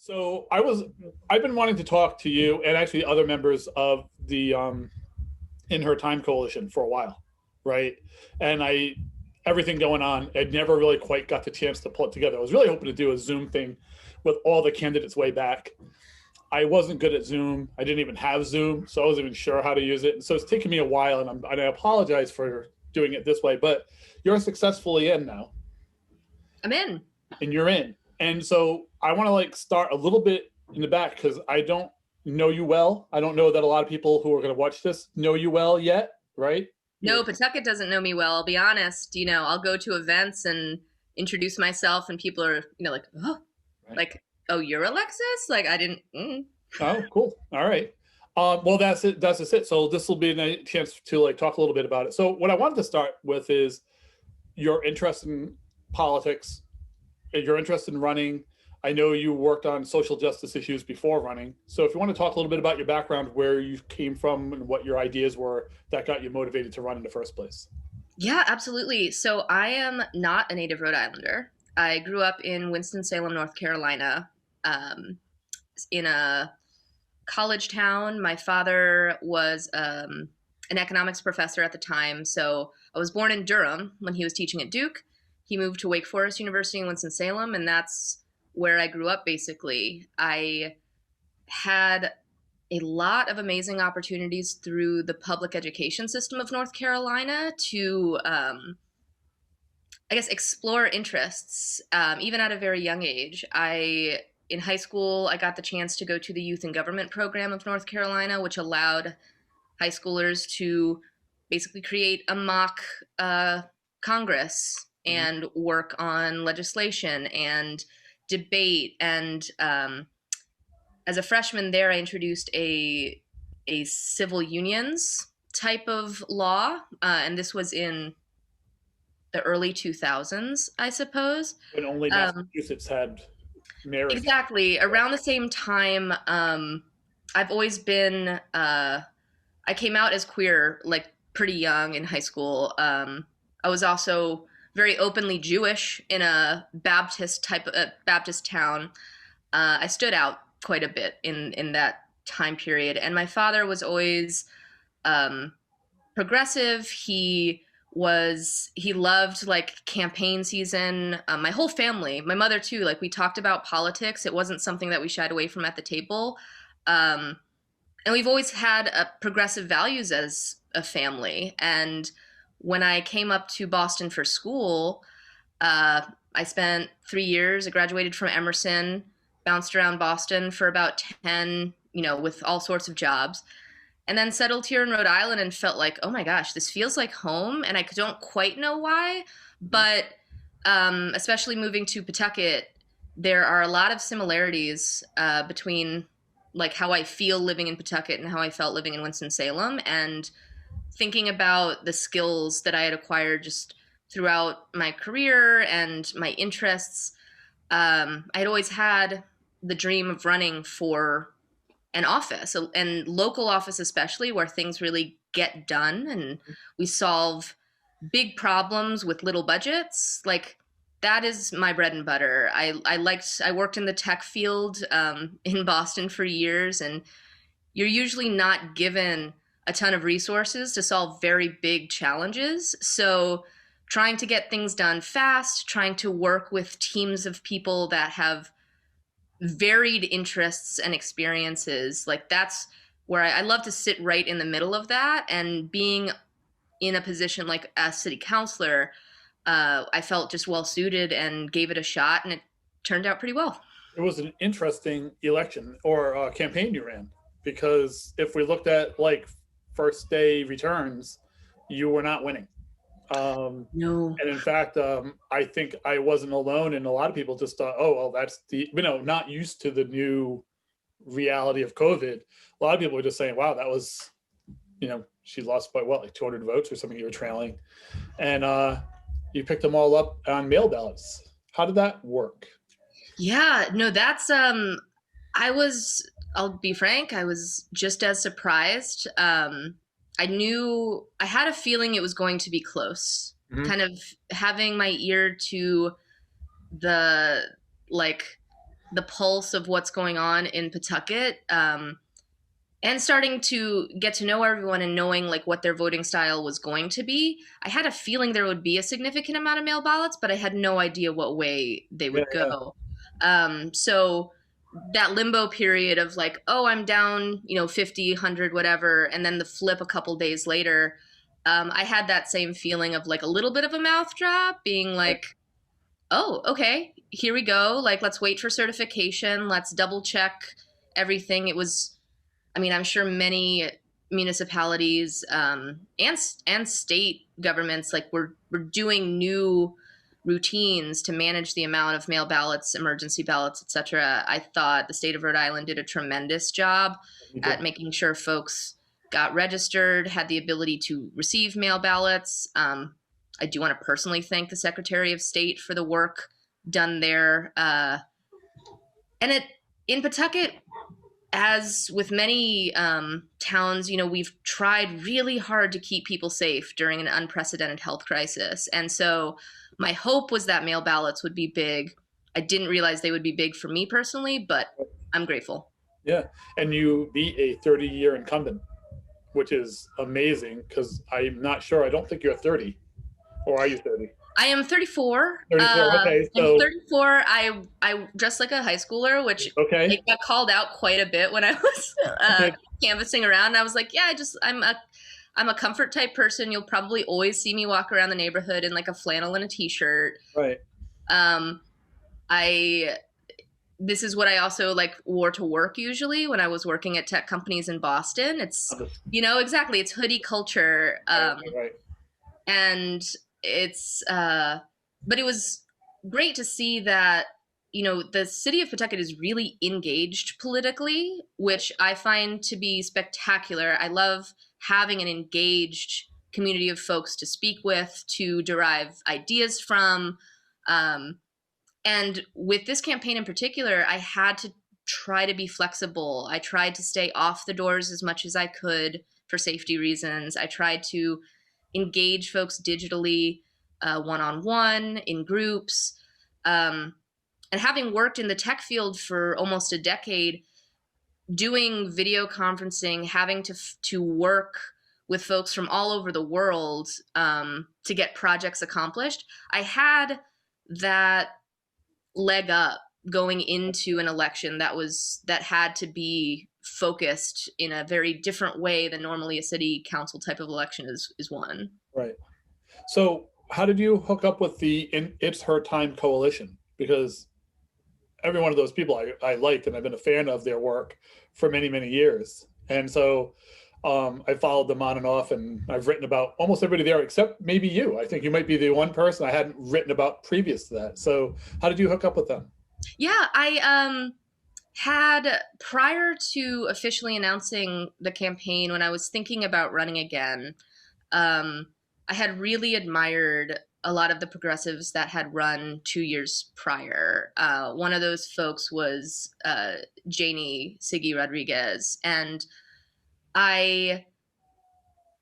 So I've been wanting to talk to you and actually other members of the In Her Time Coalition for a while, right? And everything going on, I never really quite got the chance to pull it together. I was really hoping to do a Zoom thing with all the candidates way back. I wasn't good at Zoom. I didn't even have Zoom, so I wasn't even sure how to use it. And so it's taken me a while, and I apologize for doing it this way, but you're successfully in now. I'm in. And you're in. And so I want to start a little bit in the back because I don't know you well. I don't know that a lot of people who are going to watch this know you well yet, right? No, Pawtucket doesn't know me well. I'll be honest. I'll go to events and introduce myself, and people are, like, oh, right. Like, oh, you're Alexis? Like, I didn't. Oh, cool. All right. Well, that's it. That's just it. So this will be a chance to talk a little bit about it. So what I wanted to start with is your interest in politics. You're interested in running. I know you worked on social justice issues before running. So if you want to talk a little bit about your background, where you came from and what your ideas were that got you motivated to run in the first place. Yeah, absolutely. So I am not a native Rhode Islander. I grew up in Winston-Salem, North Carolina, in a college town. My father was an economics professor at the time. So I was born in Durham when he was teaching at Duke. He moved to Wake Forest University in Winston-Salem, and that's where I grew up, basically. I had a lot of amazing opportunities through the public education system of North Carolina to, explore interests, even at a very young age. In high school, I got the chance to go to the Youth and Government program of North Carolina, which allowed high schoolers to basically create a mock Congress and work on legislation and debate. And as a freshman there, I introduced a civil unions type of law. And this was in the early 2000s, I suppose. And only Massachusetts had marriage. Exactly. Around the same time, I've always been, I came out as queer, pretty young in high school. I was also very openly Jewish in a Baptist town. I stood out quite a bit in that time period. And my father was always progressive. He loved campaign season. My whole family, my mother too, we talked about politics. It wasn't something that we shied away from at the table. And we've always had progressive values as a family. And when I came up to Boston for school, I spent 3 years. I graduated from Emerson, bounced around Boston for about 10, with all sorts of jobs, and then settled here in Rhode Island and felt like, oh my gosh, this feels like home. And I don't quite know why, but especially moving to Pawtucket, there are a lot of similarities between how I feel living in Pawtucket and how I felt living in Winston-Salem. And thinking about the skills that I had acquired just throughout my career and my interests, I had always had the dream of running for an office, and local office especially, where things really get done and we solve big problems with little budgets. That is my bread and butter. I worked in the tech field in Boston for years, and you're usually not given a ton of resources to solve very big challenges. So trying to get things done fast, trying to work with teams of people that have varied interests and experiences, that's where I love to sit right in the middle of that. And being in a position like a city councilor, I felt just well suited and gave it a shot, and it turned out pretty well. It was an interesting election or campaign you ran, because if we looked at first day returns, you were not winning. No. And in fact, I think I wasn't alone, and a lot of people just thought, oh, well, that's not used to the new reality of COVID. A lot of people were just saying, wow, that was, she lost by 200 votes or something you were trailing. And you picked them all up on mail ballots. How did that work? Yeah, no, that's, I'll be frank, I was just as surprised. I had a feeling it was going to be close, kind of having my ear to the the pulse of what's going on in Pawtucket, and starting to get to know everyone and knowing like what their voting style was going to be. I had a feeling there would be a significant amount of mail ballots, but I had no idea what way they Yeah, would yeah. go. So that limbo period of like, oh, I'm down, 50, 100, whatever, and then the flip a couple days later, I had that same feeling of like a little bit of a mouth drop, being Right. like, oh, okay, here we go. Like, let's wait for certification. Let's double check everything. It was, I mean, I'm sure many municipalities, and state governments like we're doing new routines to manage the amount of mail ballots, emergency ballots, etc. I thought the state of Rhode Island did a tremendous job You at did. making sure folks got registered, had the ability to receive mail ballots. I do want to personally thank the Secretary of State for the work done there. And it in Pawtucket, as with many towns, we've tried really hard to keep people safe during an unprecedented health crisis. And so my hope was that mail ballots would be big. I didn't realize they would be big for me personally, but I'm grateful. Yeah. And you beat a 30-year incumbent, which is amazing because I'm not sure. I don't think you're 30. Or are you 30? I am 34. 34. Okay. I'm So, 34. I dress like a high schooler, which okay. it got called out quite a bit when I was canvassing around. And I was like, yeah, I'm a comfort type person. You'll probably always see me walk around the neighborhood in like a flannel and a t-shirt. Right. Um, I This is what I also like wore to work usually when I was working at tech companies in Boston. It's exactly, it's hoodie culture. Right. And it's but it was great to see that the city of Pawtucket is really engaged politically, which I find to be spectacular. I love having an engaged community of folks to speak with, to derive ideas from. And with this campaign in particular, I had to try to be flexible. I tried to stay off the doors as much as I could for safety reasons. I tried to engage folks digitally, one-on-one, in groups. And having worked in the tech field for almost a decade, doing video conferencing, having to work with folks from all over the world to get projects accomplished, I had that leg up going into an election that had to be focused in a very different way than normally a city council type of election is won. Right. So, how did you hook up with the It's Her Time coalition? Because every one of those people I liked, and I've been a fan of their work for many, many years. And so I followed them on and off, and I've written about almost everybody there except maybe you. I think you might be the one person I hadn't written about previous to that. So how did you hook up with them? Yeah, I had, prior to officially announcing the campaign, when I was thinking about running again, I had really admired a lot of the progressives that had run 2 years prior. One of those folks was Janie Siggy Rodriguez, and I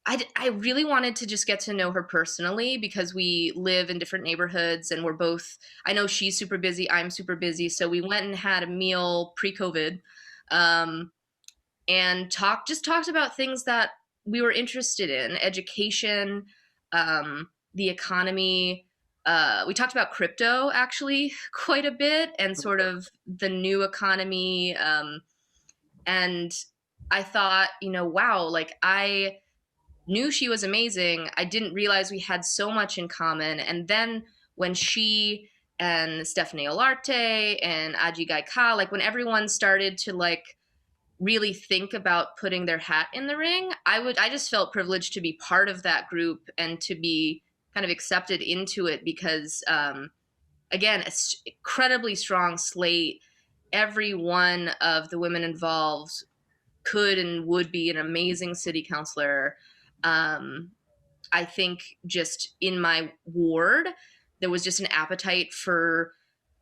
I really wanted to just get to know her personally because we live in different neighborhoods and we're both, I know she's super busy, I'm super busy. So we went and had a meal pre-COVID, um, and talked about things that we were interested in: education, the economy. We talked about crypto actually quite a bit and sort of the new economy. And I thought, wow, like I knew she was amazing. I didn't realize we had so much in common. And then when she and Stephanie Olarte and Aji Gaika, like when everyone started to like really think about putting their hat in the ring, I just felt privileged to be part of that group and to be kind of accepted into it because again, it's incredibly strong slate. Every one of the women involved could and would be an amazing city councilor. I think just in my ward, there was just an appetite for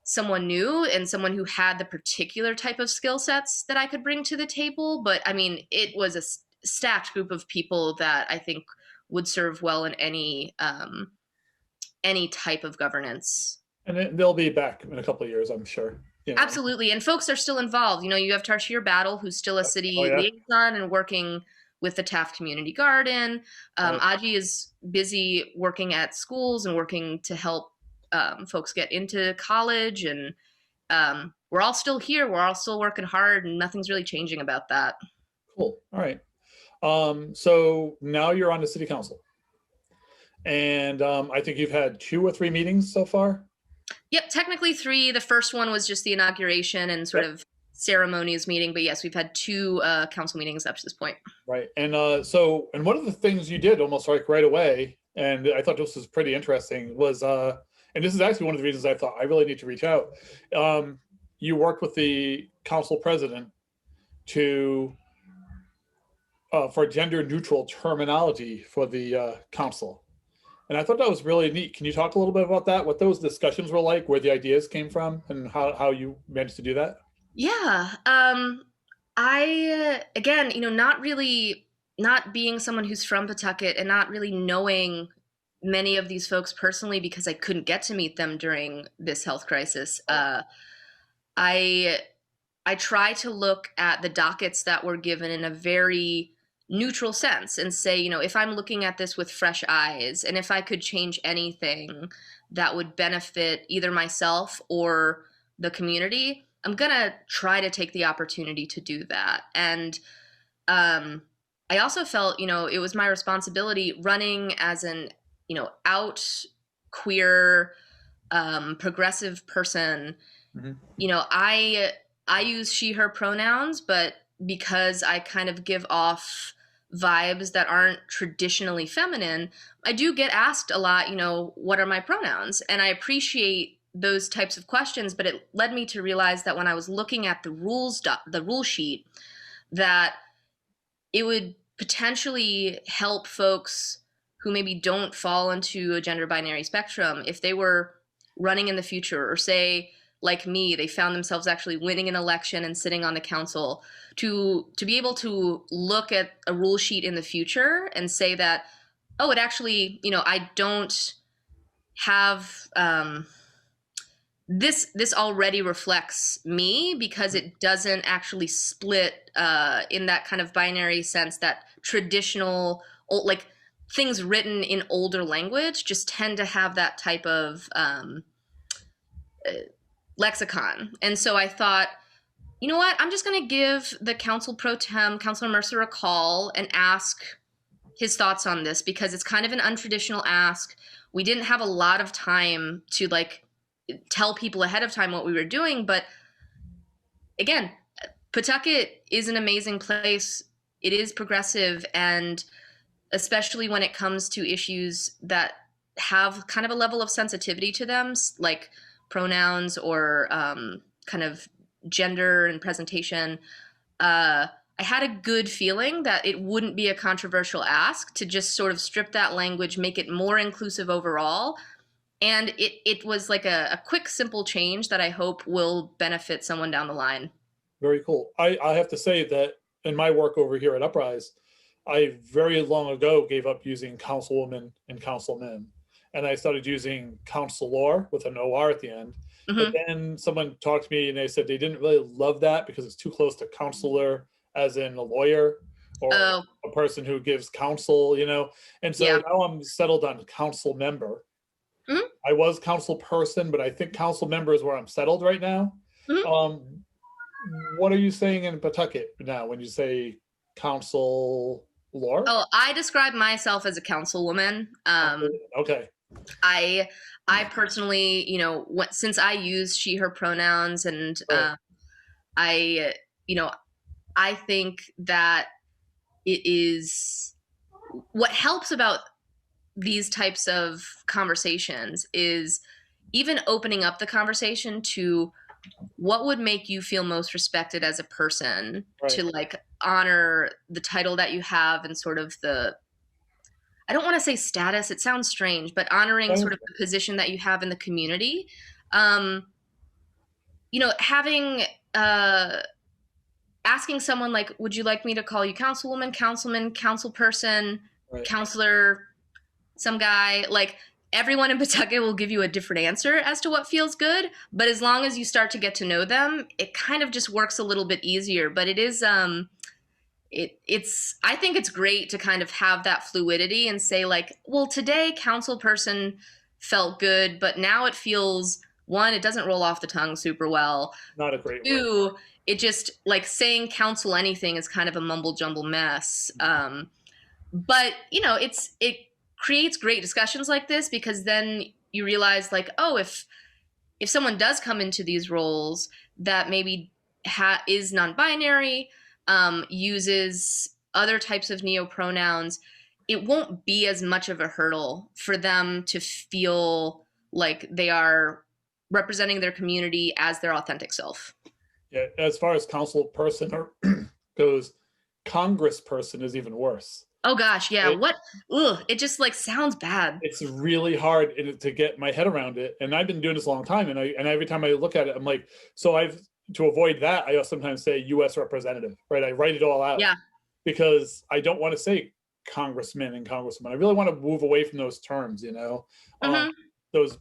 someone new and someone who had the particular type of skill sets that I could bring to the table. But I mean, it was a stacked group of people that I think would serve well in any type of governance. And they'll be back in a couple of years, I'm sure. you know. Absolutely. And folks are still involved. You know, you have Tarshir Battle, who's still a Oh city yeah. liaison and working with the Taft Community Garden. Right. Aji is busy working at schools and working to help folks get into college. And we're all still here. We're all still working hard, and nothing's really changing about that. Cool. All right. So now you're on the city council, and I think you've had 2 or 3 meetings so far. Yep, technically 3. The first one was just the inauguration and sort Yep. of ceremonies meeting. But yes, we've had 2 council meetings up to this point. Right. And and one of the things you did almost like right away, and I thought this was pretty interesting, was and this is actually one of the reasons I thought I really need to reach out. You worked with the council president to for gender neutral terminology for the council. And I thought that was really neat. Can you talk a little bit about that? What those discussions were like, where the ideas came from, and how you managed to do that? Yeah. I again, you know, not being someone who's from Pawtucket and not really knowing many of these folks personally because I couldn't get to meet them during this health crisis. I I try to look at the dockets that were given in a very neutral sense and say, you know, if I'm looking at this with fresh eyes and if I could change anything that would benefit either myself or the community, I'm going to try to take the opportunity to do that. And I also felt, you know, it was my responsibility running as an, you know, out queer, progressive person. Mm-hmm. You know, I use she, her pronouns, but because I kind of give off vibes that aren't traditionally feminine, I do get asked a lot, you know, what are my pronouns? And I appreciate those types of questions, but it led me to realize that when I was looking at the rule sheet, that it would potentially help folks who maybe don't fall into a gender binary spectrum if they were running in the future, or say, like me, they found themselves actually winning an election and sitting on the council, to be able to look at a rule sheet in the future and say that, oh, it actually, you know, I don't have this already reflects me because it doesn't actually split in that kind of binary sense that traditional like things written in older language just tend to have that type of lexicon. And so I thought, you know what? I'm just going to give the council pro tem, Councilor Mercer, a call and ask his thoughts on this because it's kind of an untraditional ask. We didn't have a lot of time to like tell people ahead of time what we were doing. But again, Pawtucket is an amazing place. It is progressive. And especially when it comes to issues that have kind of a level of sensitivity to them, like pronouns or kind of gender and presentation, I had a good feeling that it wouldn't be a controversial ask to just sort of strip that language, make it more inclusive overall. And it was like a quick, simple change that I hope will benefit someone down the line. Very cool. I have to say that in my work over here at Uprise, I very long ago gave up using councilwoman and councilman, and I started using counselor with an OR at the end. But Mm-hmm. then someone talked to me and they said they didn't really love that because it's too close to counselor, as in a lawyer or Oh, a person who gives counsel, you know. And so yeah. now I'm settled on council member. Mm-hmm. I was council person, but I think council member is where I'm settled right now. Mm-hmm. What are you saying in Pawtucket now when you say council lore? Oh, I describe myself as a councilwoman. Okay. I I personally, you know, since I use she, her pronouns, and Right. I, you know, I think that it is what helps about these types of conversations is even opening up the conversation to what would make you feel most respected as a person, Right. to like honor the title that you have and sort of the, I don't want to say status, it sounds strange, but honoring Right. sort of the position that you have in the community. Um, you know, having asking someone like, would you like me to call you councilwoman, councilman, councilperson, Right. counselor, some guy, like everyone in Pawtucket will give you a different answer as to what feels good, but as long as you start to get to know them, it kind of just works a little bit easier. But it is it's I think it's great to kind of have that fluidity and say like, well, today council person felt good, but now it feels, one, it doesn't roll off the tongue super well. Not a great word. Two, it just like saying council anything is kind of a mumble jumble mess. But it creates great discussions like this because then you realize like, oh, if someone does come into these roles that maybe is non-binary, uses other types of neopronouns, it won't be as much of a hurdle for them to feel like they are representing their community as their authentic self. Yeah, as far as council person goes, congressperson is even worse. Oh gosh, yeah. It just like sounds bad. It's really hard to get my head around it. And I've been doing this a long time. And every time I look at it, I'm like, so to avoid that, I sometimes say U.S. representative, right? I write it all out. Yeah. Because I don't want to say congressman and congresswoman. I really want to move away from those terms, those.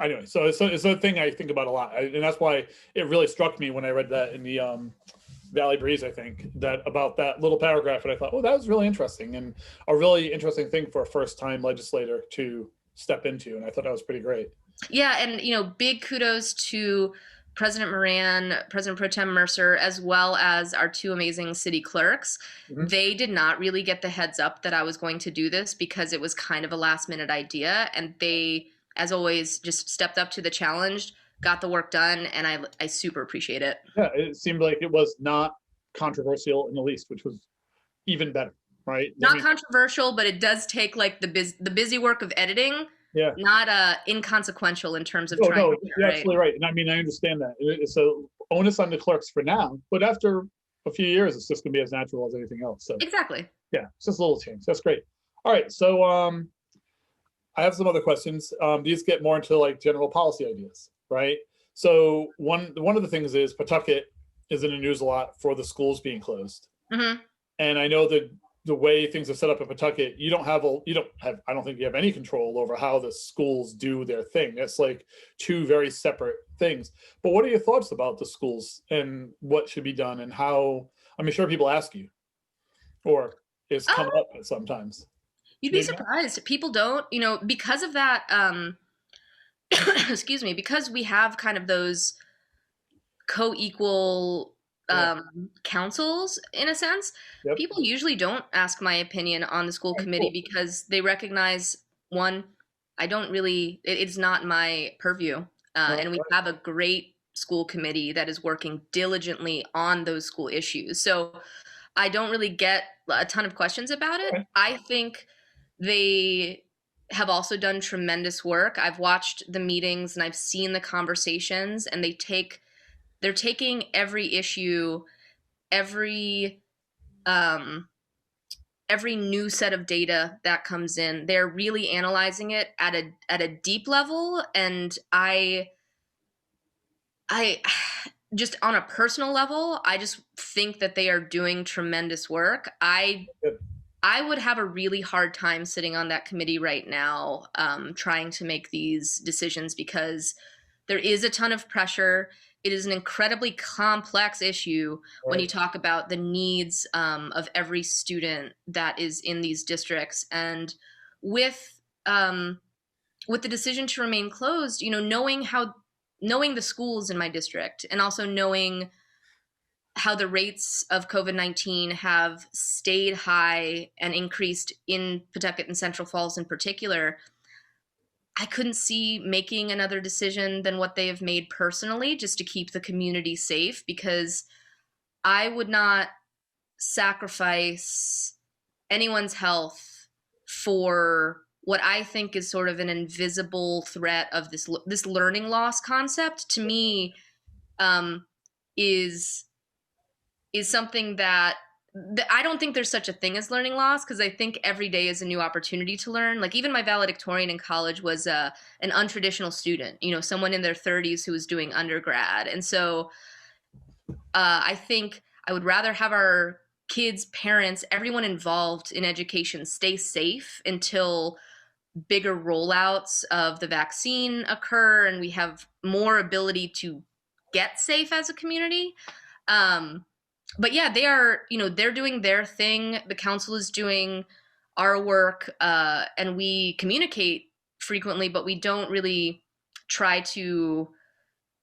Anyway, so it's a thing I think about a lot. And that's why it really struck me when I read that in the Valley Breeze, I think, that about that little paragraph. And I thought, oh, that was really interesting and a really interesting thing for a first-time legislator to step into. And I thought that was pretty great. Yeah, and, big kudos to President Moran, President Pro Tem Mercer, as well as our two amazing city clerks. Mm-hmm. They did not really get the heads up that I was going to do this because it was kind of a last-minute idea. And they, as always, just stepped up to the challenge, got the work done, and I super appreciate it. Yeah, it seemed like it was not controversial in the least, which was even better, right? Not controversial, but it does take like the busy work of editing. Yeah. Not inconsequential in terms of trying. No, you're absolutely right. And I understand that. It's a onus on the clerks for now, but after a few years, it's just going to be as natural as anything else. So exactly. Yeah, it's just a little change. That's great. All right, so I have some other questions. These get more into like general policy ideas, right? So one of the things is Pawtucket is in the news a lot for the schools being closed. Mm-hmm. And I know that the way things are set up in Pawtucket, I don't think you have any control over how the schools do their thing. It's like two very separate things. But what are your thoughts about the schools and what should be done and how? I'm sure people ask you, or it's come up sometimes. You'd be surprised. People don't, because of that. Excuse me, because we have kind of those co-equal councils in a sense. Yep. People usually don't ask my opinion on the school committee because they recognize, one, it's not my purview. And we have a great school committee that is working diligently on those school issues. So I don't really get a ton of questions about it. Okay. I think they have also done tremendous work. I've watched the meetings and I've seen the conversations, and they're taking every issue, every new set of data that comes in. They're really analyzing it at a deep level, and I just on a personal level, I just think that they are doing tremendous work. I would have a really hard time sitting on that committee right now, trying to make these decisions because there is a ton of pressure. It is an incredibly complex issue when you talk about the needs of every student that is in these districts. And with the decision to remain closed, knowing the schools in my district and also knowing how the rates of COVID-19 have stayed high and increased in Pawtucket and Central Falls in particular, I couldn't see making another decision than what they have made personally just to keep the community safe, because I would not sacrifice anyone's health for what I think is sort of an invisible threat of this learning loss concept. To me, is something that I don't think there's such a thing as learning loss, because I think every day is a new opportunity to learn. Like even my valedictorian in college was an untraditional student, someone in their 30s who was doing undergrad. And so I think I would rather have our kids, parents, everyone involved in education stay safe until bigger rollouts of the vaccine occur and we have more ability to get safe as a community. But yeah, they are, they're doing their thing. The council is doing our work, and we communicate frequently, but we don't really try to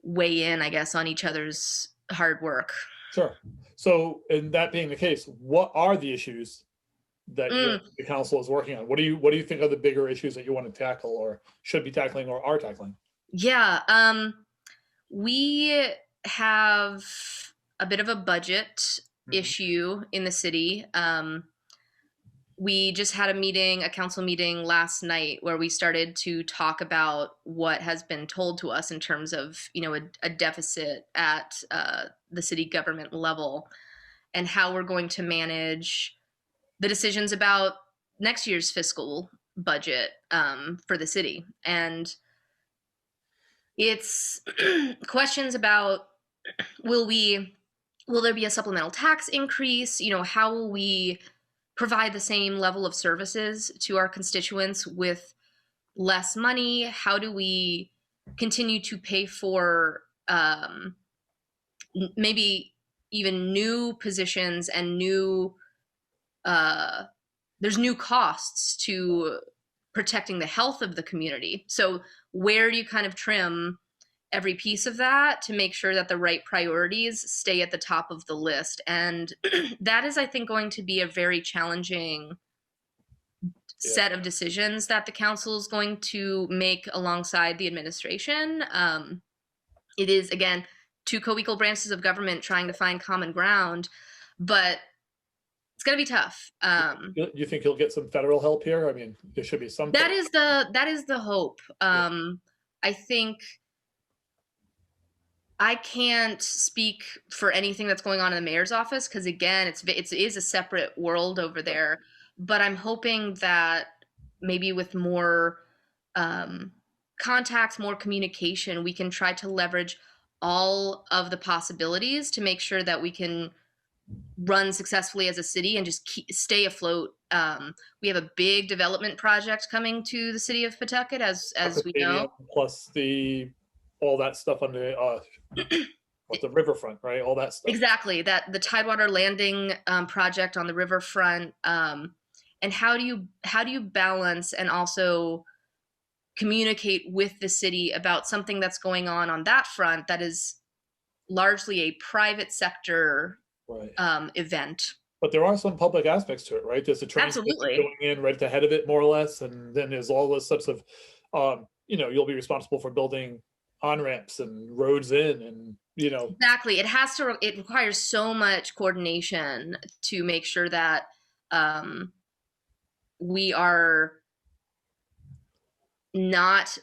weigh in, I guess, on each other's hard work. Sure. So, in that being the case, what are the issues that the council is working on? What do you think are the bigger issues that you want to tackle, or should be tackling, or are tackling? Yeah, we have a bit of a budget issue in the city. We just had a council meeting last night where we started to talk about what has been told to us in terms of, a deficit at the city government level and how we're going to manage the decisions about next year's fiscal budget for the city. And it's questions about will there be a supplemental tax increase? How will we provide the same level of services to our constituents with less money? How do we continue to pay for maybe even new positions and there's new costs to protecting the health of the community. So where do you kind of trim every piece of that to make sure that the right priorities stay at the top of the list? And that is, I think, going to be a very challenging set of decisions that the council is going to make alongside the administration. It is, again, two co-equal branches of government trying to find common ground, but it's going to be tough. You think you'll get some federal help here? I mean, there should be some. That is the hope. I think I can't speak for anything that's going on in the mayor's office because, again, it is a separate world over there. But I'm hoping that maybe with more contacts, more communication, we can try to leverage all of the possibilities to make sure that we can run successfully as a city and just stay afloat. We have a big development project coming to the city of Pawtucket, as we know. Plus all that stuff on the riverfront, right? All that stuff. Exactly, that the Tidewater Landing project on the riverfront. And how do you balance and also communicate with the city about something that's going on that front that is largely a private sector event? But there are some public aspects to it, right? There's a train going in right ahead of it, more or less, and then there's all those sorts of, you'll be responsible for building on-ramps and roads in, and exactly. It requires so much coordination to make sure that we are not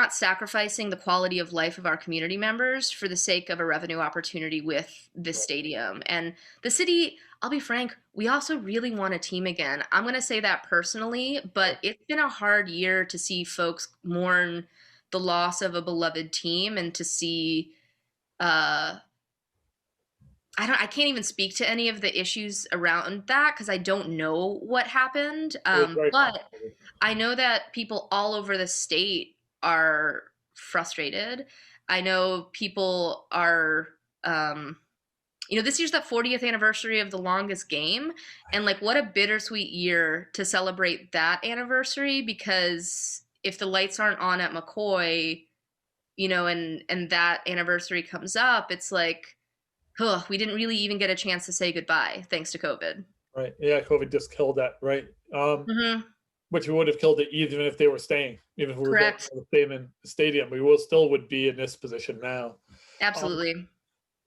sacrificing the quality of life of our community members for the sake of a revenue opportunity with this stadium. And the city, I'll be frank, we also really want a team again. I'm going to say that personally, but it's been a hard year to see folks mourn the loss of a beloved team and to see I can't even speak to any of the issues around that because I don't know what happened. But I know that people all over the state are frustrated. I know people are, this year's the 40th anniversary of the longest game. And what a bittersweet year to celebrate that anniversary, because if the lights aren't on at McCoy, and that anniversary comes up, it's we didn't really even get a chance to say goodbye thanks to COVID. Right. Yeah, COVID just killed that, right? Which would have killed it even if they were staying. Even if we were going to stay in the stadium, we still would be in this position now. Absolutely.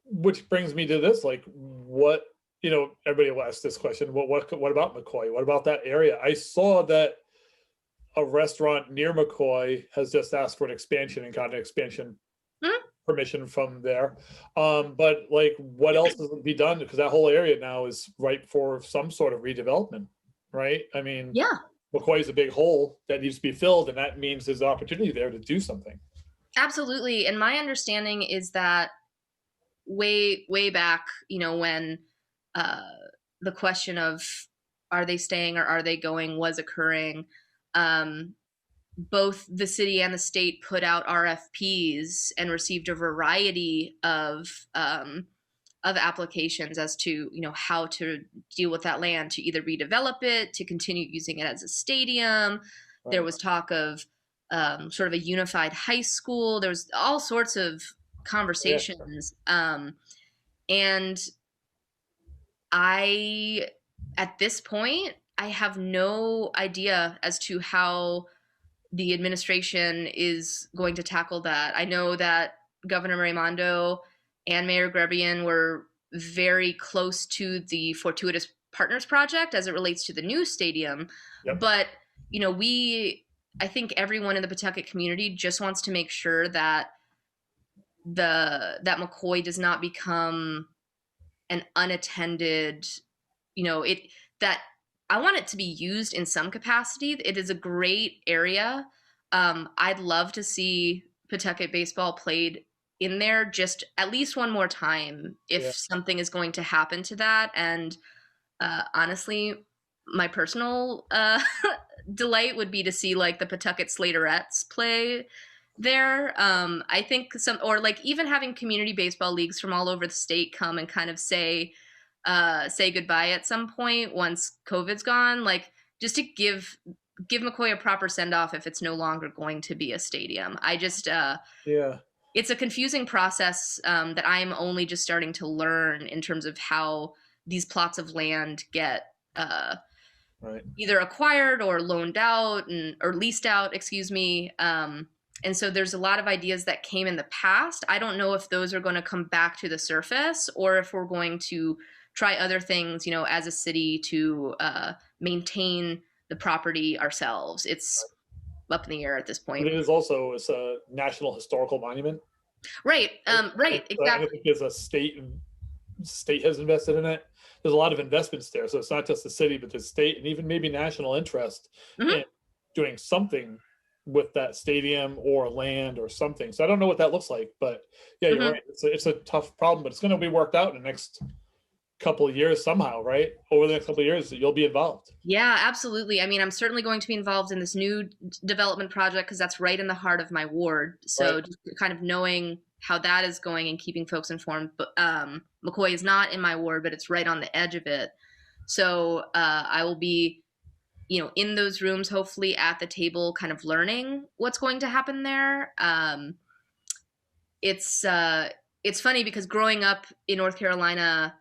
Which brings me to this, what, everybody will ask this question, what about McCoy? What about that area? I saw that a restaurant near McCoy has just asked for an expansion and got an expansion permission from there. But what else is to be done? Because that whole area now is ripe for some sort of redevelopment, right? I mean, McCoy is a big hole that needs to be filled, and that means there's opportunity there to do something. Absolutely. And my understanding is that way back, when the question of are they staying or are they going was occurring, both the city and the state put out RFPs and received a variety of applications as to, you know, how to deal with that land, to either redevelop it, to continue using it as a stadium. There Right. was talk of sort of a unified high school. There was all sorts of Yeah. conversations, and I, at this point, I have no idea as to how the administration is going to tackle that. I know that Governor Raimondo and Mayor Grebian were very close to the Fortuitous Partners project as it relates to the new stadium, Yep. but you know, I think everyone in the Pawtucket community just wants to make sure that that McCoy does not become an unattended, you know, it that I want it to be used in some capacity. It is a great area. I'd love to see Pawtucket baseball played in there just at least one more time if Yeah. something is going to happen to that. And honestly, my personal delight would be to see like the Pawtucket Slaterettes play there. I think or like even having community baseball leagues from all over the state come and kind of say goodbye at some point once COVID's gone, like just to give McCoy a proper send off if it's no longer going to be a stadium. I just Yeah. it's a confusing process that I'm only just starting to learn in terms of how these plots of land get Right. either acquired or loaned out or leased out, excuse me. And so there's a lot of ideas that came in the past. I don't know if those are going to come back to the surface or if we're going to try other things, you know, as a city to maintain the property ourselves. It's up in the air at this But point. it is also, it's a national historical monument. Right. Right. I Exactly. think there's a state has invested in it. There's a lot of investments there. So it's not just the city, but the state and even maybe national interest Hmm. in doing something with that stadium or land or something. So I don't know what that looks like, but yeah, you're Hmm. right. It's a tough problem, but it's going to be worked out in the next couple of years somehow, right? Over the next couple of years, you'll be involved. Yeah, absolutely. I mean, I'm certainly going to be involved in this new development project because that's right in the heart of my ward. Right. So just kind of knowing how that is going and keeping folks informed. But McCoy is not in my ward, but it's right on the edge of it. So I will be, you know, in those rooms, hopefully at the table, kind of learning what's going to happen there. It's funny because growing up in North Carolina,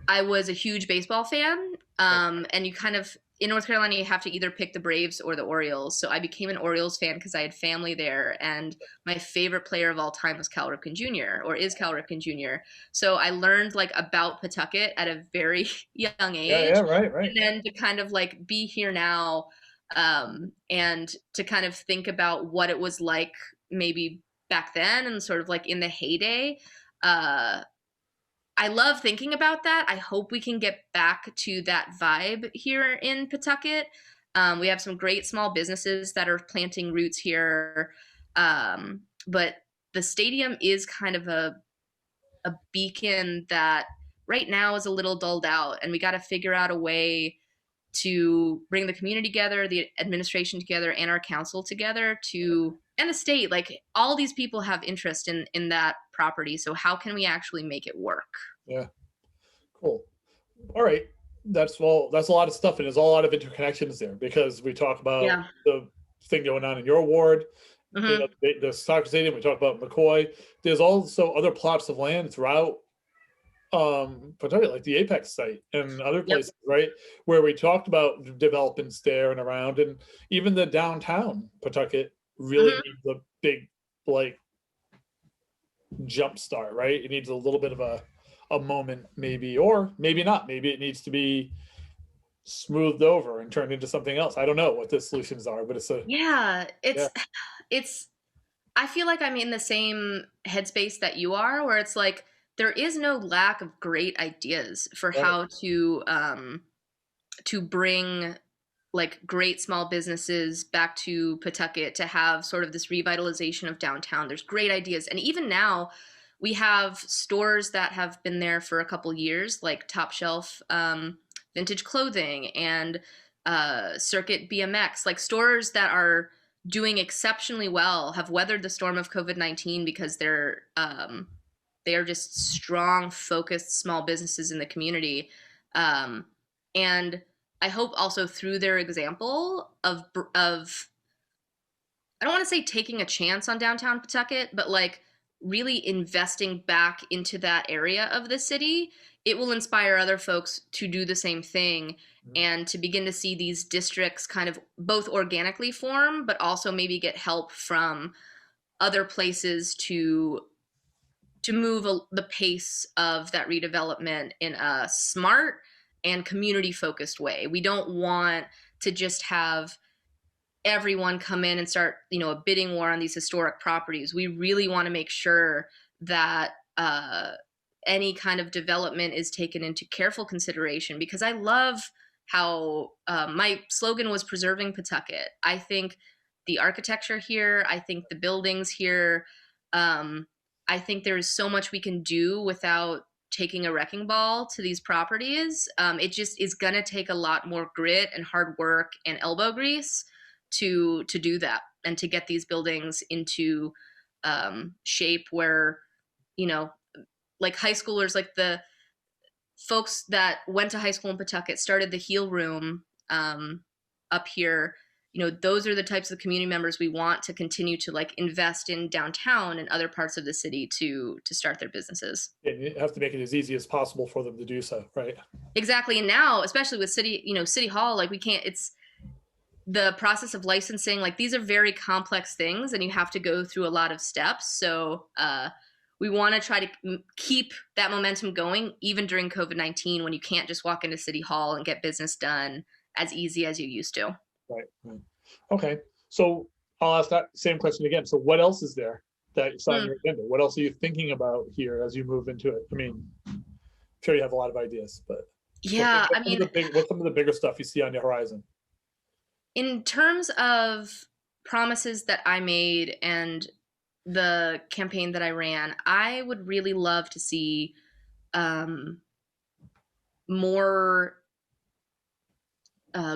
I was a huge baseball fan. And you kind of, in North Carolina, you have to either pick the Braves or the Orioles. So I became an Orioles fan because I had family there. And my favorite player of all time was Cal Ripken Jr. or is Cal Ripken Jr. So I learned like about Pawtucket at a very young Yeah, yeah, age. right, And right. then to kind of like be here now and to kind of think about what it was like maybe back then and sort of like in the heyday. Uh, I love thinking about that. I hope we can get back to that vibe here in Pawtucket. We have some great small businesses that are planting roots here. But the stadium is kind of a beacon that right now is a little dulled out, and we got to figure out a way to bring the community together, the administration together, and our council together to and the state. Like all these people have interest in that property. So how can we actually make it work? Yeah, cool. All right. That's a lot of stuff, and there's a lot of interconnections there because we talk about Yeah. the thing going on in your ward, you know, Hmm. the soccer stadium. We talk about McCoy. There's also other plots of land throughout Pawtucket, like the Apex site and other Yep. places, right? Where we talked about developments there and around, and even the downtown Pawtucket really Hmm. needs a big like jump start, right? It needs a little bit of a moment, maybe, or maybe not. Maybe it needs to be smoothed over and turned into something else. I don't know what the solutions are, but it's a Yeah. yeah, It's I feel like I'm in the same headspace that you are, where it's like there is no lack of great ideas for right, how to bring like great small businesses back to Pawtucket to have sort of this revitalization of downtown. There's great ideas. And even now we have stores that have been there for a couple years, like Top Shelf Vintage Clothing and Circuit BMX, like stores that are doing exceptionally well, have weathered the storm of COVID-19 because they are just strong, focused small businesses in the community. And I hope also through their example of I don't want to say taking a chance on downtown Pawtucket, but like really investing back into that area of the city, it will inspire other folks to do the same thing and to begin to see these districts kind of both organically form, but also maybe get help from other places to move the pace of that redevelopment in a smart and community focused way. We don't want to just have everyone come in and start, a bidding war on these historic properties. We really want to make sure that any kind of development is taken into careful consideration, because I love how my slogan was preserving Pawtucket. I think the architecture here, I think the buildings here, I think there's so much we can do without taking a wrecking ball to these properties. It just is going to take a lot more grit and hard work and elbow grease to do that and to get these buildings into shape where, like high schoolers, like the folks that went to high school in Pawtucket, started the Heal Room up here. Those are the types of community members we want to continue to like invest in downtown and other parts of the city to start their businesses. And you have to make it as easy as possible for them to do so, right? Exactly. And now, especially with City Hall, like it's the process of licensing, like these are very complex things and you have to go through a lot of steps. So we want to try to keep that momentum going even during COVID-19, when you can't just walk into City Hall and get business done as easy as you used to. Right. Okay. So I'll ask that same question again. So what else is there that's on your agenda? What else are you thinking about here as you move into it? I mean, I'm sure you have a lot of ideas, but yeah, what's some of the bigger stuff you see on the horizon? In terms of promises that I made and the campaign that I ran, I would really love to see more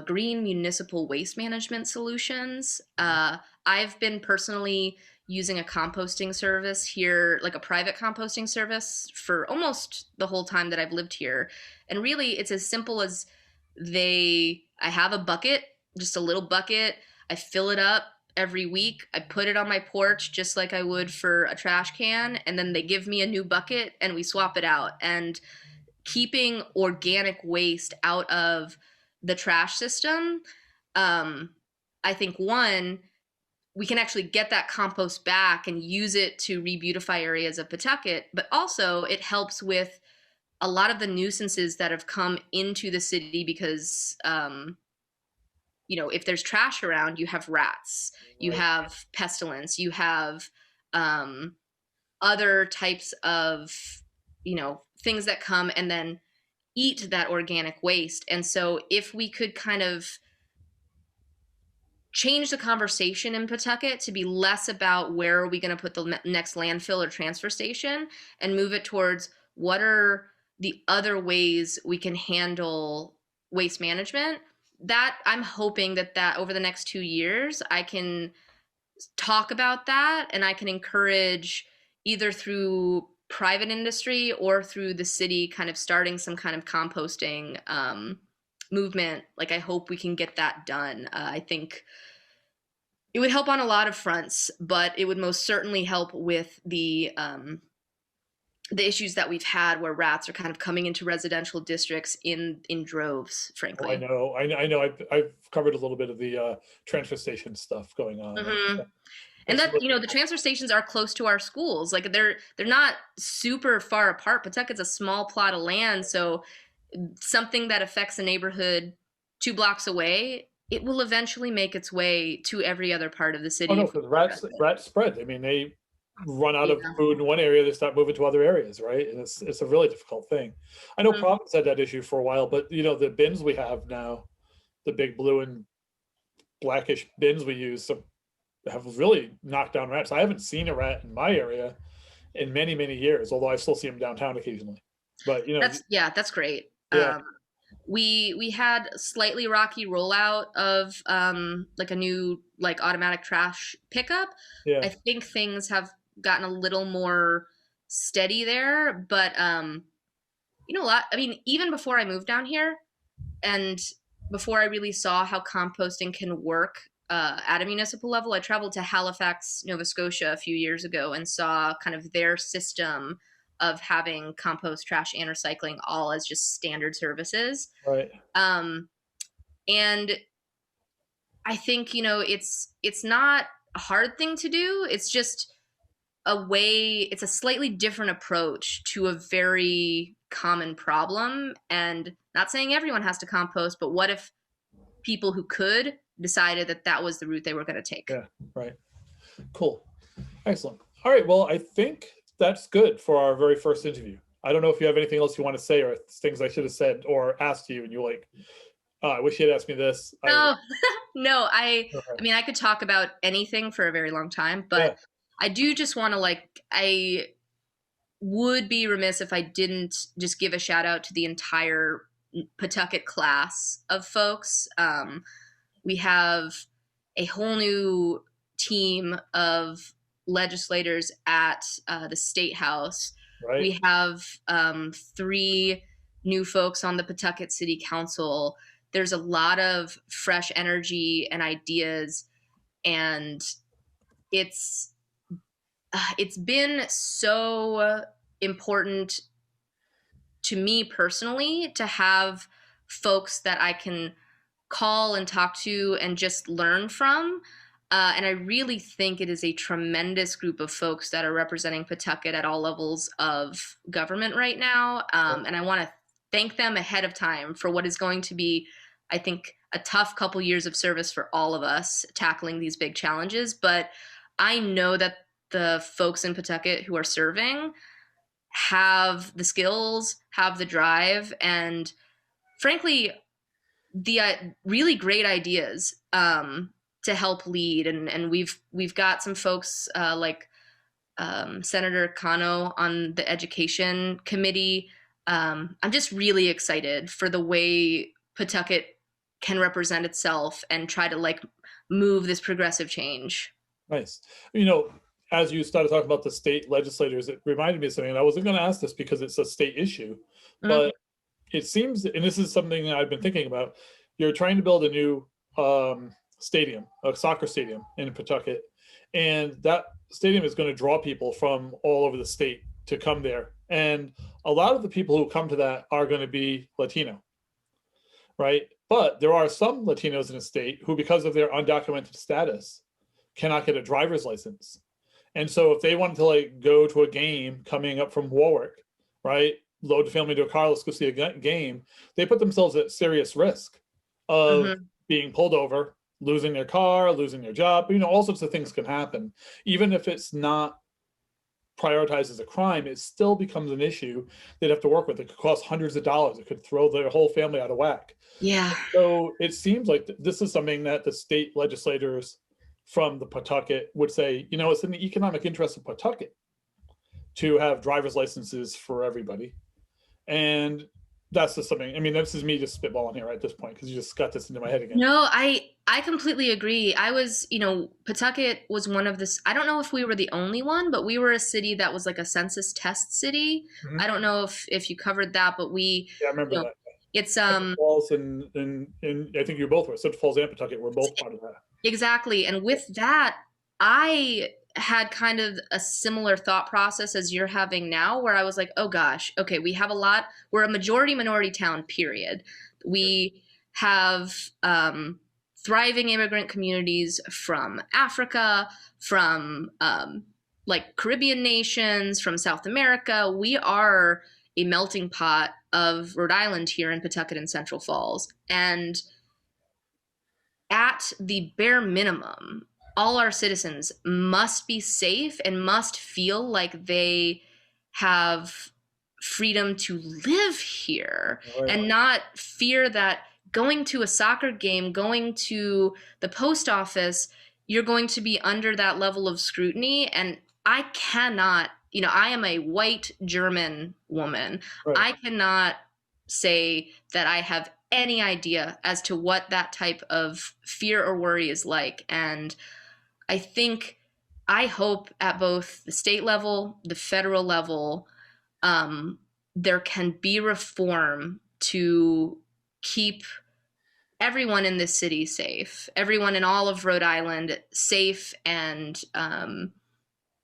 green municipal waste management solutions. I've been personally using a composting service here, like a private composting service, for almost the whole time that I've lived here. And really, it's as simple as I have a bucket, just a little bucket. I fill it up every week. I put it on my porch just like I would for a trash can. And then they give me a new bucket and we swap it out. And keeping organic waste out of the trash system, I think, one, we can actually get that compost back and use it to re-beautify areas of Pawtucket, but also it helps with a lot of the nuisances that have come into the city because, if there's trash around, you have rats, you have pestilence, you have other types of, things that come and then eat that organic waste. And so if we could kind of change the conversation in Pawtucket to be less about where are we going to put the next landfill or transfer station, and move it towards what are the other ways we can handle waste management, that I'm hoping that over the next 2 years, I can talk about that and I can encourage, either through private industry or through the city, kind of starting some kind of composting movement. Like, I hope we can get that done. I think it would help on a lot of fronts, but it would most certainly help with the issues that we've had where rats are kind of coming into residential districts in droves, frankly. Oh, I know. I've covered a little bit of the transfer station stuff going on. Mm-hmm. And that, the transfer stations are close to our schools. Like they're not super far apart. Pawtucket's a small plot of land, so something that affects a neighborhood 2 blocks away, it will eventually make its way to every other part of the city. Oh no, because rats spread. I mean, they run out of food in one area, they start moving to other areas, right? And it's a really difficult thing. I know Providence had that issue for a while, but the bins we have now, the big blue and blackish bins we use, have really knocked down rats. I haven't seen a rat in my area in many, many years, although I still see them downtown occasionally. But that's great. Yeah. We had a slightly rocky rollout of like a new like automatic trash pickup. Yeah. I think things have gotten a little more steady there, but a lot. I mean, even before I moved down here, and before I really saw how composting can work at a municipal level, I traveled to Halifax, Nova Scotia a few years ago and saw kind of their system of having compost, trash, and recycling all as just standard services. Right. Um, and I think it's not a hard thing to do. It's just a way. It's a slightly different approach to a very common problem. And not saying everyone has to compost, but what if people who could decided that that was the route they were going to take? Yeah. Right. Cool. Excellent. All right. Well, I think that's good for our very first interview. I don't know if you have anything else you want to say or things I should have said or asked you, and you're like, oh, I wish you had asked me this. No, no. I Okay. mean, I could talk about anything for a very long time, Yeah. but I do just want to I would be remiss if I didn't just give a shout out to the entire Pawtucket class of folks. We have a whole new team of legislators at the state house. Right. We have three new folks on the Pawtucket City Council. There's a lot of fresh energy and ideas, and it's it's been so important to me personally to have folks that I can call and talk to and just learn from. And I really think it is a tremendous group of folks that are representing Pawtucket at all levels of government right now. And I want to thank them ahead of time for what is going to be, I think, a tough couple years of service for all of us tackling these big challenges. But I know that the folks in Pawtucket who are serving have the skills, have the drive, and frankly, the really great ideas to help lead. And we've got some folks like Senator Cano on the education committee. I'm just really excited for the way Pawtucket can represent itself and try to move this progressive change. Nice. As you started talking about the state legislators, it reminded me of something. And I wasn't going to ask this because it's a state issue, Mm. but it seems, and this is something that I've been thinking about, you're trying to build a new stadium, a soccer stadium in Pawtucket, and that stadium is going to draw people from all over the state to come there. And a lot of the people who come to that are going to be Latino, right? But there are some Latinos in the state who, because of their undocumented status, cannot get a driver's license. And so if they wanted to go to a game coming up from Warwick, right, load the family to a car, let's go see a game, they put themselves at serious risk of Mm-hmm. being pulled over, losing their car, losing their job. All sorts of things can happen. Even if it's not prioritized as a crime, it still becomes an issue they'd have to work with. It could cost hundreds of dollars. It could throw their whole family out of whack. Yeah. So it seems like this is something that the state legislators from the Pawtucket would say, it's in the economic interest of Pawtucket to have driver's licenses for everybody. And that's just something, this is me just spitballing here at this point, because you just got this into my head again. No, I completely agree. I was, Pawtucket was one of this. I don't know if we were the only one, but we were a city that was like a census test city. Mhm. I don't know if you covered that, but Yeah, I remember that. It's Falls and I think you both were. Central Falls and Pawtucket were both part of that. Exactly. And with that, I had kind of a similar thought process as you're having now, where I was like, oh gosh, okay, we're a majority minority town, period. We have thriving immigrant communities from Africa, from Caribbean nations, from South America. We are a melting pot of Rhode Island here in Pawtucket and Central Falls. And at the bare minimum, all our citizens must be safe and must feel like they have freedom to live here, Right. and not fear that going to a soccer game, going to the post office, you're going to be under that level of scrutiny. And I cannot, I am a white German woman. Right. I cannot say that I have any idea as to what that type of fear or worry is like. And I hope at both the state level, the federal level, there can be reform to keep everyone in this city safe, everyone in all of Rhode Island safe, and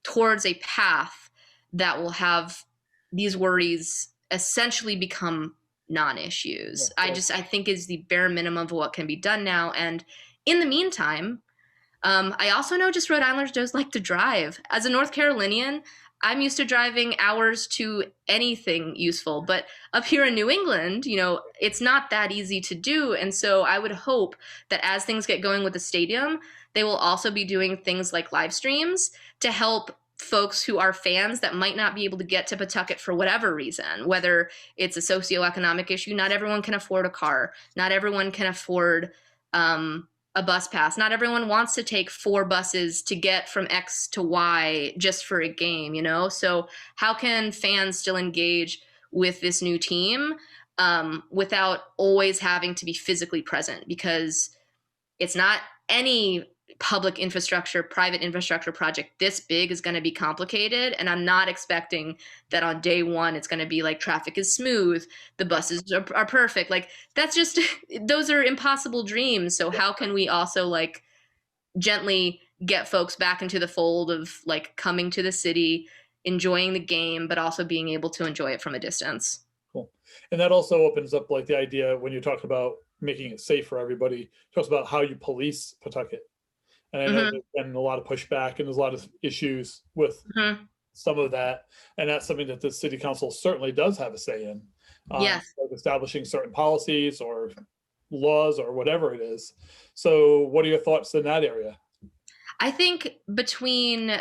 towards a path that will have these worries essentially become non-issues. Yeah. I think is the bare minimum of what can be done now. And in the meantime, I also know just Rhode Islanders just like to drive. As a North Carolinian, I'm used to driving hours to anything useful. But up here in New England, it's not that easy to do. And so I would hope that as things get going with the stadium, they will also be doing things like live streams to help folks who are fans that might not be able to get to Pawtucket for whatever reason, whether it's a socioeconomic issue. Not everyone can afford a car. Not everyone can afford a bus pass. Not everyone wants to take 4 buses to get from X to Y just for a game, So how can fans still engage with this new team without always having to be physically present? Because it's not any public infrastructure, private infrastructure project this big is going to be complicated. And I'm not expecting that on day one, it's going to be like traffic is smooth, the buses are perfect. Like that's just, those are impossible dreams. So how can we also like gently get folks back into the fold of like coming to the city, enjoying the game, but also being able to enjoy it from a distance? Cool. And that also opens up like the idea when you talk about making it safe for everybody, talks about how you police Pawtucket. And I know there's been a lot of pushback and there's a lot of issues with some of that. And that's something that the city council certainly does have a say in. Yes. Like establishing certain policies or laws or whatever it is. So what are your thoughts in that area? I think between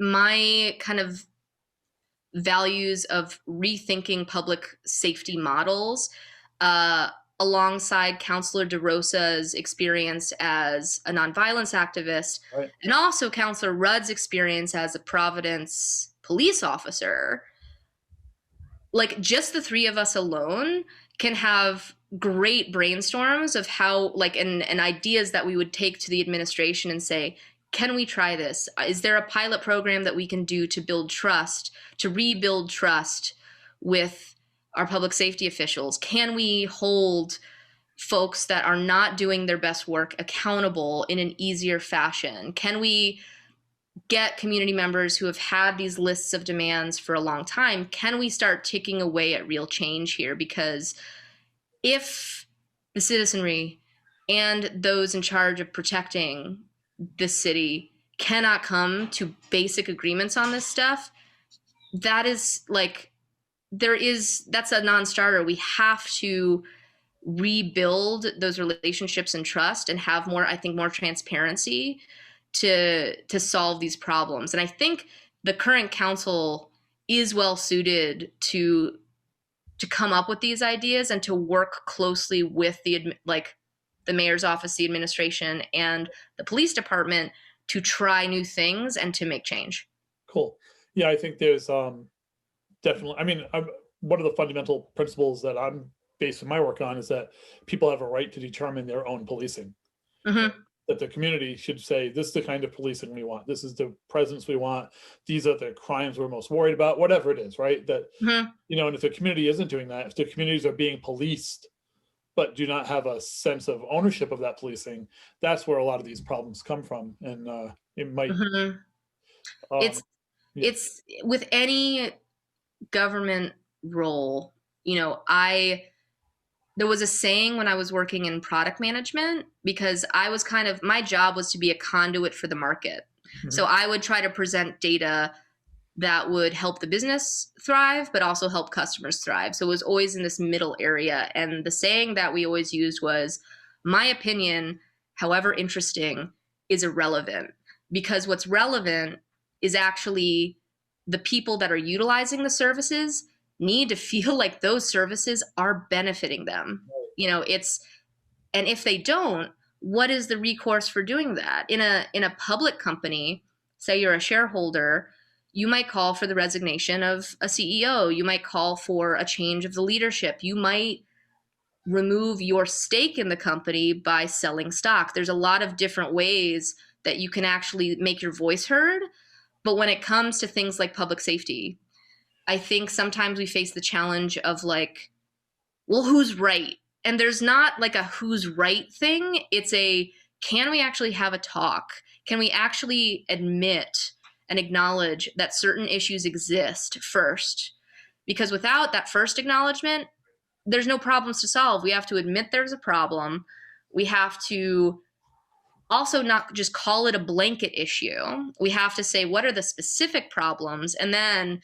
my kind of values of rethinking public safety models, alongside Councillor DeRosa's experience as a nonviolence activist, Right. and also Councillor Rudd's experience as a Providence police officer, like just the 3 of us alone can have great brainstorms of how like and ideas that we would take to the administration and say, can we try this? Is there a pilot program that we can do to build trust, to rebuild trust with our public safety officials? Can we hold folks that are not doing their best work accountable in an easier fashion? Can we get community members who have had these lists of demands for a long time? Can we start ticking away at real change here? Because if the citizenry and those in charge of protecting the city cannot come to basic agreements on this stuff, that is like, that's a non-starter. We have to rebuild those relationships and trust and have more, I think, more transparency to solve these problems. And I think the current council is well suited to come up with these ideas and to work closely with the mayor's office, the administration, and the police department to try new things and to make change. Cool. Yeah, I think there's definitely, I mean, one of the fundamental principles that I'm basing my work on is that people have a right to determine their own policing. That the community should say, this is the kind of policing we want. This is the presence we want. These are the crimes we're most worried about, whatever it is, right? That, and if the community isn't doing that, if the communities are being policed, but do not have a sense of ownership of that policing, that's where a lot of these problems come from. And it might. It's with any government role, there was a saying when I was working in product management, because I was my job was to be a conduit for the market. So I would try to present data that would help the business thrive, but also help customers thrive. So it was always in this middle area. And the saying that we always used was, my opinion, however interesting, is irrelevant, because what's relevant is actually the people that are utilizing the services need to feel like those services are benefiting them. And if they don't, what is the recourse for doing that? In a public company, say you're a shareholder, you might call for the resignation of a CEO. You might call for a change of the leadership. You might remove your stake in the company by selling stock. There's a lot of different ways that you can actually make your voice heard. But when it comes to things like public safety, I think sometimes we face the challenge of like, well, who's right? And there's not like a who's right thing. It's a, can we actually have a talk? Can we actually admit and acknowledge that certain issues exist first? Because without that first acknowledgement, there's no problems to solve. We have to admit there's a problem. We have to also not just call it a blanket issue. We have to say, what are the specific problems? And then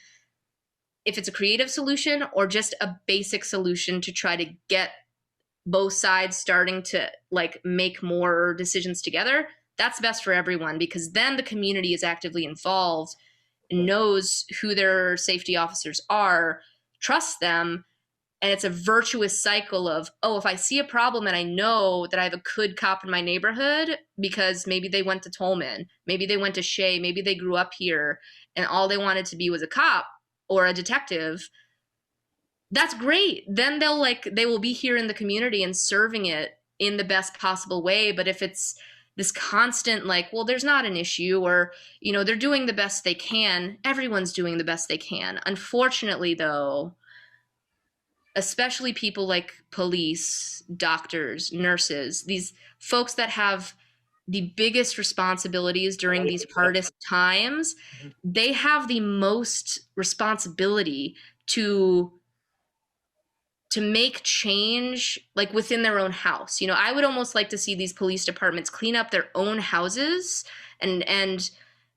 if it's a creative solution or just a basic solution to try to get both sides starting to like make more decisions together, that's best for everyone, because then the community is actively involved and knows who their safety officers are, trusts them, and it's a virtuous cycle of, oh, if I see a problem and I know that I have a good cop in my neighborhood because maybe they went to Tolman, maybe they went to Shea, maybe they grew up here and all they wanted to be was a cop or a detective, that's great. Then they will be here in the community and serving it in the best possible way. But if it's this constant like, well, there's not an issue, or, you know, they're doing the best they can, everyone's doing the best they can. Unfortunately, though, especially people like police, doctors, nurses, these folks that have the biggest responsibilities during these hardest times, they have the most responsibility to make change like within their own house. You know, I would almost like to see these police departments clean up their own houses, and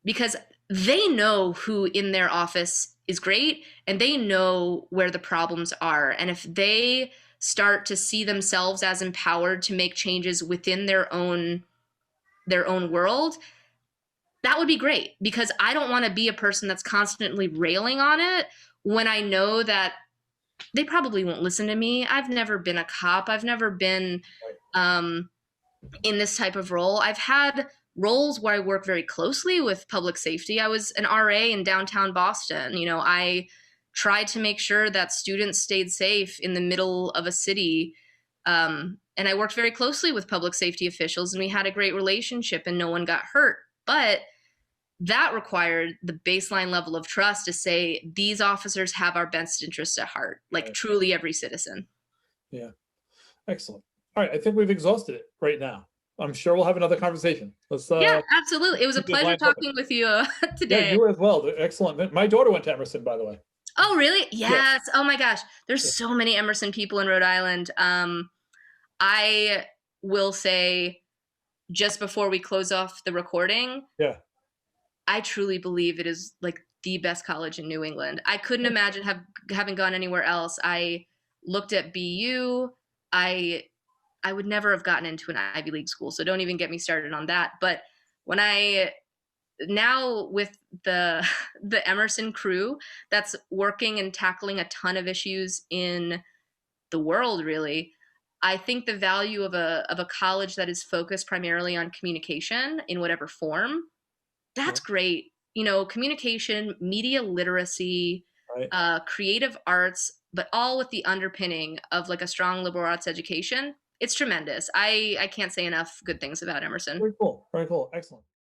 because they know who in their office is great and they know where the problems are. And if they start to see themselves as empowered to make changes within their own world, that would be great, because I don't want to be a person that's constantly railing on it when I know that they probably won't listen to me. I've never been a cop. I've never been in this type of role. I've had roles where I work very closely with public safety. I was an RA in downtown Boston. You know, I tried to make sure that students stayed safe in the middle of a city. And I worked very closely with public safety officials, and we had a great relationship and no one got hurt. But that required the baseline level of trust to say these officers have our best interests at heart, like Right. truly every citizen. Yeah. Excellent. All right. I think we've exhausted it right now. I'm sure we'll have another conversation. Let's Yeah, absolutely. It was a keep these pleasure lines open. talking with you Yeah, today. you as well. Excellent. My daughter went to Emerson, by the way. Oh, really? Yes. Oh my gosh. There's Yeah. so many Emerson people in Rhode Island. I will say, just before we close off the recording, Yeah. I truly believe it is like the best college in New England. I couldn't imagine having gone anywhere else. I looked at BU. I would never have gotten into an Ivy League school, so don't even get me started on that. But when now with the the Emerson crew that's working and tackling a ton of issues in the world, really, I think the value of a college that is focused primarily on communication in whatever form, that's great. You know, communication, media literacy, Right. creative arts, but all with the underpinning of like a strong liberal arts education. It's tremendous. I can't say enough good things about Emerson. Very cool. Very cool. Excellent.